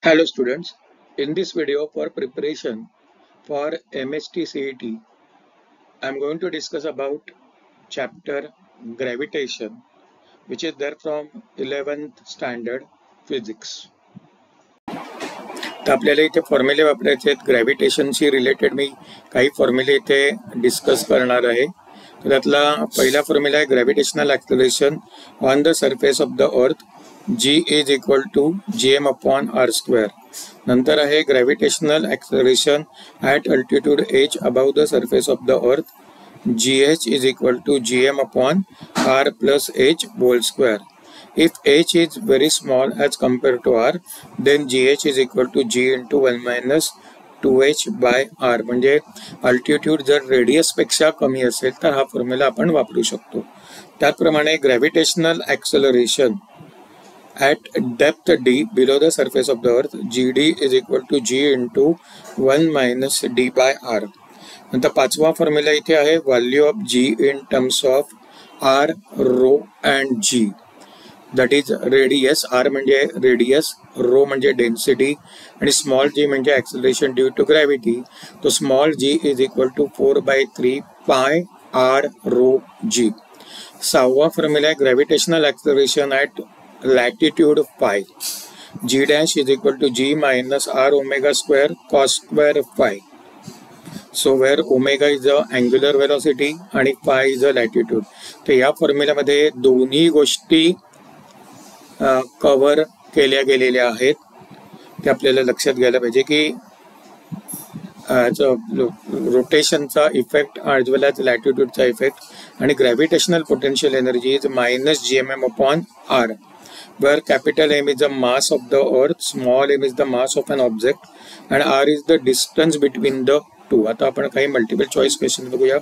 Hello students, in this video for preparation for MST CET, I am going to discuss about chapter gravitation which is there from 11th standard physics. तर आपल्याला इथे फॉर्म्युले वापरायचे आहेत. ग्रॅव्हिटेशनशी related मी काही फॉर्म्युले इथे discuss करणार आहे. तर त्यातला पहिला फॉर्म्युला आहे gravitational acceleration on the surface of the earth G is equal to gm upon r square. नंतर आहे gravitational acceleration at altitude h above the surface of the earth gh is equal to gm upon r plus h whole square. If h is very small as compared to r, then gh is equal to g into 1 minus 2h by r. म्हणजे altitude जर radius पेक्षा कमी असेल तर हा formula आपण वापरू शकतो. त्याचप्रमाणे gravitational acceleration at depth d below the surface of the earth gd is equal to g into 1 minus d by r. नंतर पाचवा फॉर्म्युला इथे आहे value of g in terms of r, rho and g. That is radius. r म्हणजे radius, rho म्हणजे density आणि small g म्हणजे acceleration due to gravity. तो small g is equal to 4/3 pi r rho g. सहावा formula आहे gravitational acceleration at latitude phi g dash is equal to g minus r omega square cos square phi. So where omega is the angular velocity आणि phi is the latitude. तर या फॉर्म्युल्यामध्ये दोन्ही गोष्टी cover केल्या गेलेल्या आहेत. ते आपल्याला लक्षात घ्यायला पाहिजे की रोटेशनचा effect as well as लॅटिट्यूडचा effect आणि gravitational potential energy is minus gmm upon r, where capital M is the mass of the earth, small m is the mass of an object and r is the distance between the two. आता आपण काही multiple choice question बघूया.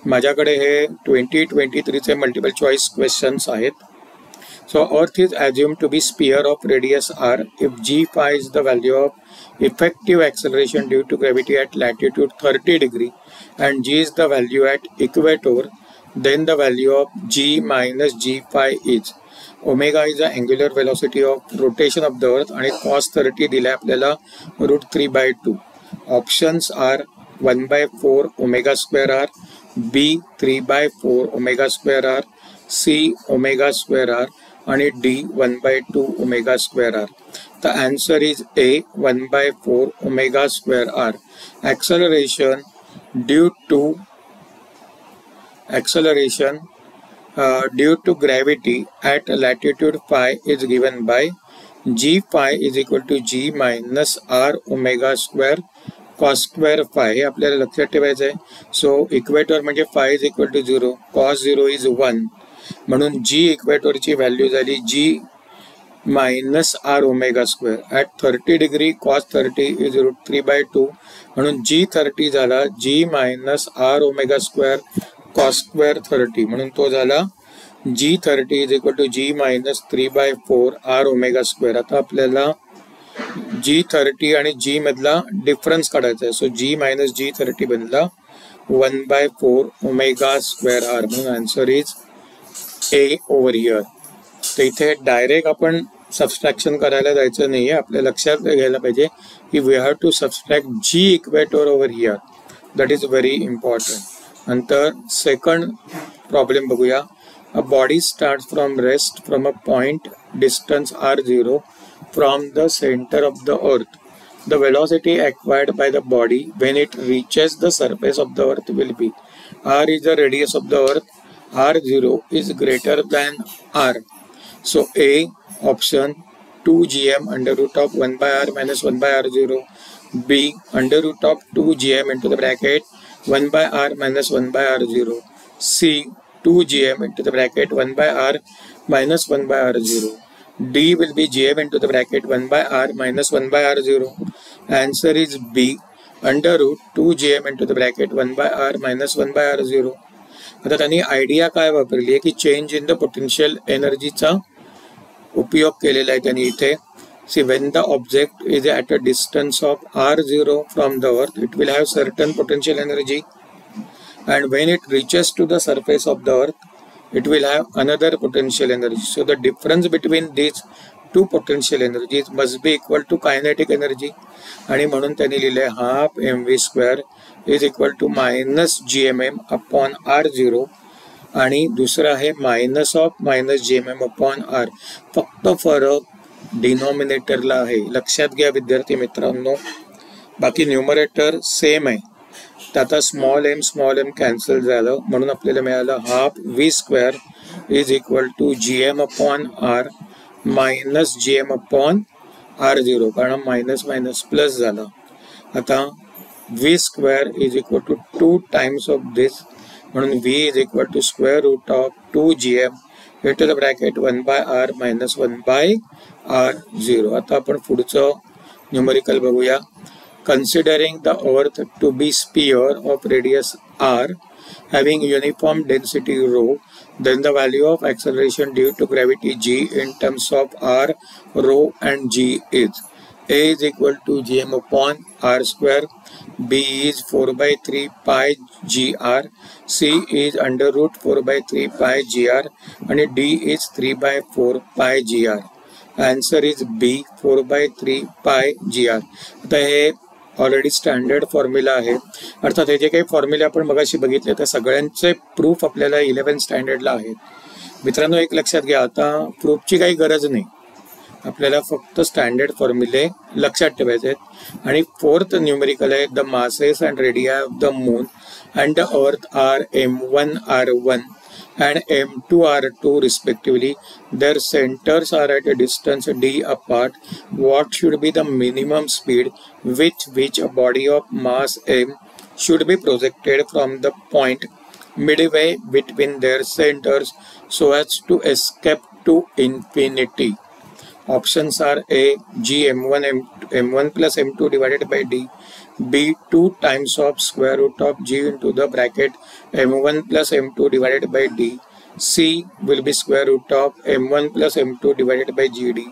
माझ्याकडे हे 2023 चे multiple choice questions आहेत. So earth is assumed to be sphere of radius r if g phi is the value of effective acceleration due to gravity at latitude 30 degree and g is the value at equator, then the value of g minus g phi is omega is the angular velocity of rotation of the earth आणि cos 30 दिला आपल्याला √3/2. Options are 1/4 omega square r, b 3/4 omega square r, c omega square r आणि d 1/2 omega square r. The answer is a 1/4 omega square r. Acceleration due to gravity at latitude phi is given by g phi is equal to g minus r omega square cos square phi. हे आपल्याला लक्षात ठेवायचं आहे. So equator म्हणजे phi is equal to 0, cos 0 is 1, म्हणून g इक्वेटरची value झाली g minus r omega square at 30 degree cos 30 is √3/2, म्हणून g 30 झाला g minus r omega square cos square 30, म्हणून तो झाला g 30 is equal to g minus 3/4 r omega square. आता आपल्याला g 30 आणि g मधला डिफरन्स काढायचा आहे. सो g minus g 30 बनला 1/4 ओमेगा स्क्वेअर r, म्हणून answer is A over here. तर इथे डायरेक्ट आपण सबस्ट्रॅक्शन करायला जायचं नाही आहे. आपल्या लक्षात घ्यायला पाहिजे की we have to subtract g equator over here. That is very important. नंतर सेकंड प्रॉब्लेम बघूया. A body start from rest from a point distance r0 from the center of the earth. The velocity acquired by the body when it reaches the surface of the earth will be r is the radius of the earth, r0 is greater than r. So A option 2 gm under root of 1/r minus 1/r0, B under root of 2 gm into the bracket 1/r minus 1/r0, C 2 gm into the bracket 1/r minus 1/r0, D will be gm into the bracket 1/r minus 1/r0. Answer is B under root 2 gm into the bracket 1/r minus 1/r0. आता त्यांनी idea काय वापरली आहे की change in the potential एनर्जीचा उपयोग केलेला आहे त्यांनी इथे. See when the object is at a distance of r0 from the earth it will have certain potential energy and when it reaches to the surface of the earth it will have another potential energy. So the difference between these two potential energy must be equal to kinetic energy, आणि म्हणून त्यांनी लिहिले half mv² is equal to minus gmm upon r0, आणि दुसरं आहे minus of minus gmm upon r. फक्त फरक डिनॉमिनेटरला आहे, लक्षात घ्या विद्यार्थी मित्रांनो. बाकी न्यूमरेटर सेम आहे. तर आता स्मॉल एम कॅन्सल झालं, म्हणून आपल्याला मिळालं half v² is equal to gm upon r minus gm upon r0, कारण मायनस मायनस प्लस झाला. आता v² is equal to 2 times of this, म्हणून v is equal to square root of 2gm into the bracket 1/r minus 1/r0. आता आपण पुढचं numerical बघूया. Considering the earth to be sphere of radius r having uniform density rho, then the value of acceleration due to gravity g in terms of r, rho and g is a is equal to gm upon r square, b is 4/3 pi gr, c is under root 4/3 pi gr, and d is 3/4 pi gr. Answer is b 4/3 pi gr. आता हे already standard formula आहे. अर्थात हे जे काही फॉर्म्युले आपण मगाशी बघितले त्या सगळ्यांचे प्रूफ आपल्याला 11th स्टँडर्डला आहेत. मित्रांनो एक लक्षात घ्या, आता प्रूफची काही गरज नाही, आपल्याला फक्त स्टँडर्ड फॉर्म्युले लक्षात ठेवायचे आहेत. आणि फोर्थ न्यूमेरिकल आहे the masses and radii of the moon and the earth are m1 r1 and m2 r2 respectively. Their centers are at a distance d apart. What should be the minimum speed with which a body of mass m should be projected from the point midway between their centers so as to escape to infinity? Options are A g m1 plus m2 divided by d, b 2 times of square root of g into the bracket m1 plus m2 divided by d, c will be square root of m1 plus m2 divided by gd,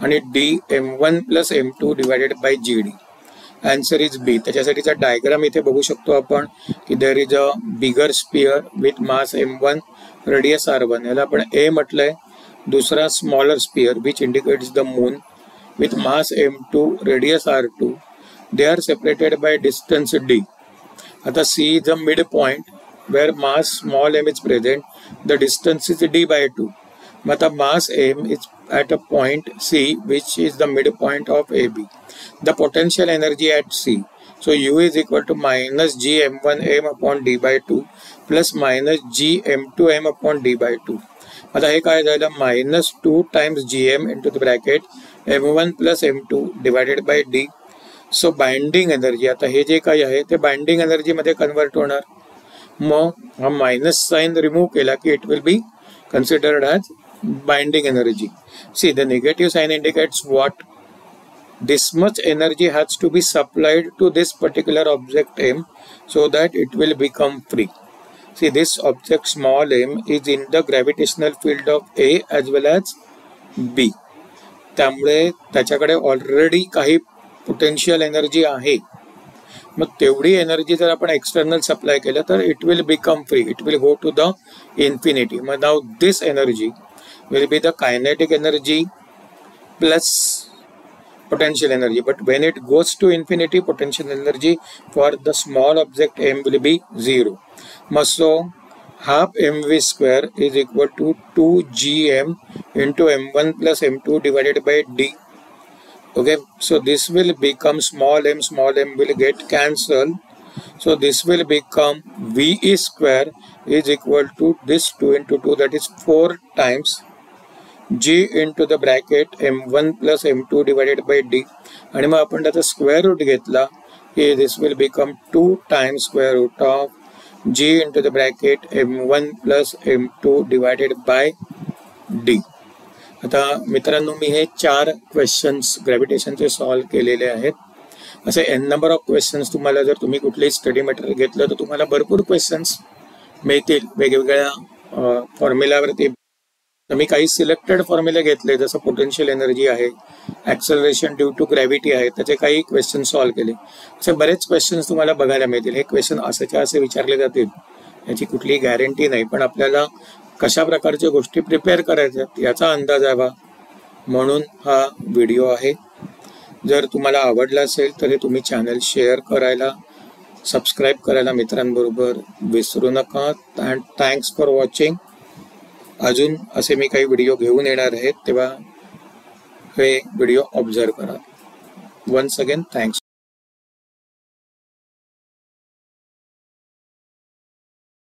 and d m1 plus m2 divided by gd. Answer is B. त्याच्यासाठीचा diagram इथे बघू शकतो आपण की there is a bigger sphere with mass m1 radius r1, याला आपण A म्हटलंय. दूसरा smaller sphere which indicates the moon with mass m2 radius r2. They are separated by distance d. आता C is the midpoint where mass small m is present. The distance is d by 2. But mass m is at a point C which is the midpoint of AB. The potential energy at C. So U is equal to minus g m1m upon d by 2 plus minus g m2m upon d by 2. आता हे काय झालं minus 2 times gm into the bracket m1 plus m2 divided by d. So binding energy, आता हे जे काही आहे ते बाइंडिंग एनर्जी मध्ये कन्वर्ट होणार. मग हा मायनस साइन रिमूव्ह केला की it will be considered as binding energy. See the negative sign indicates what? This much energy has to be supplied to this particular object m so that it will become free. See this object small m is in the gravitational field of a as well as b. त्यामुळे त्याच्याकडे already काही potential energy आहे. मग तेवढी energy जर आपण external supply केलं तर it will become free, it will go to the infinity. मग now this energy will be the kinetic energy plus potential energy, but when it goes to infinity, potential energy for the small object m will be 0. So half mv² is equal to 2gm into m1 plus m2 divided by d. Okay, so this will become small m will get cancelled. So this will become v² is equal to this 2 into 2, that is 4 times g into the bracket m1 plus m2 divided by d. आणि मग आपण त्याचा square route घेतला की this will become 2 times square root of g into the bracket m1 plus m2 divided by d. आता मित्रांनो मी हे 4 questions ग्रॅव्हिटेशनचे solve केलेले आहेत. असे n नंबर ऑफ क्वेश्चन्स तुम्हाला जर तुम्ही कुठलेही स्टडी मटेरियल घेतलं तर तुम्हाला भरपूर क्वेश्चन्स मिळतील वेगवेगळ्या फॉर्म्युलावरती. तर मी काही सिलेक्टेड फॉर्म्युले घेतले, जसं पोटेन्शियल एनर्जी आहे, ॲक्सेलरेशन ड्यू टू ग्रॅव्हिटी आहे, त्याचे काही क्वेश्चन सॉल्व्ह केले. असे बरेच क्वेश्चन्स तुम्हाला बघायला मिळतील. हे क्वेश्चन असेच्या असे विचारले जातील याची कुठलीही गॅरंटी नाही, पण आपल्याला कशा प्रकारच्या गोष्टी प्रिपेअर करायच्या याचा अंदाज यावा म्हणून हा व्हिडिओ आहे. जर तुम्हाला आवडला असेल तर हे तुम्ही चॅनल शेअर करायला, सबस्क्राईब करायला मित्रांबरोबर विसरू नका. And thanks for watching. अजून असे मी काही व्हिडिओ घेऊन येणार आहेत, तेव्हा हे व्हिडिओ ऑब्झर्व करा. Once again thanks.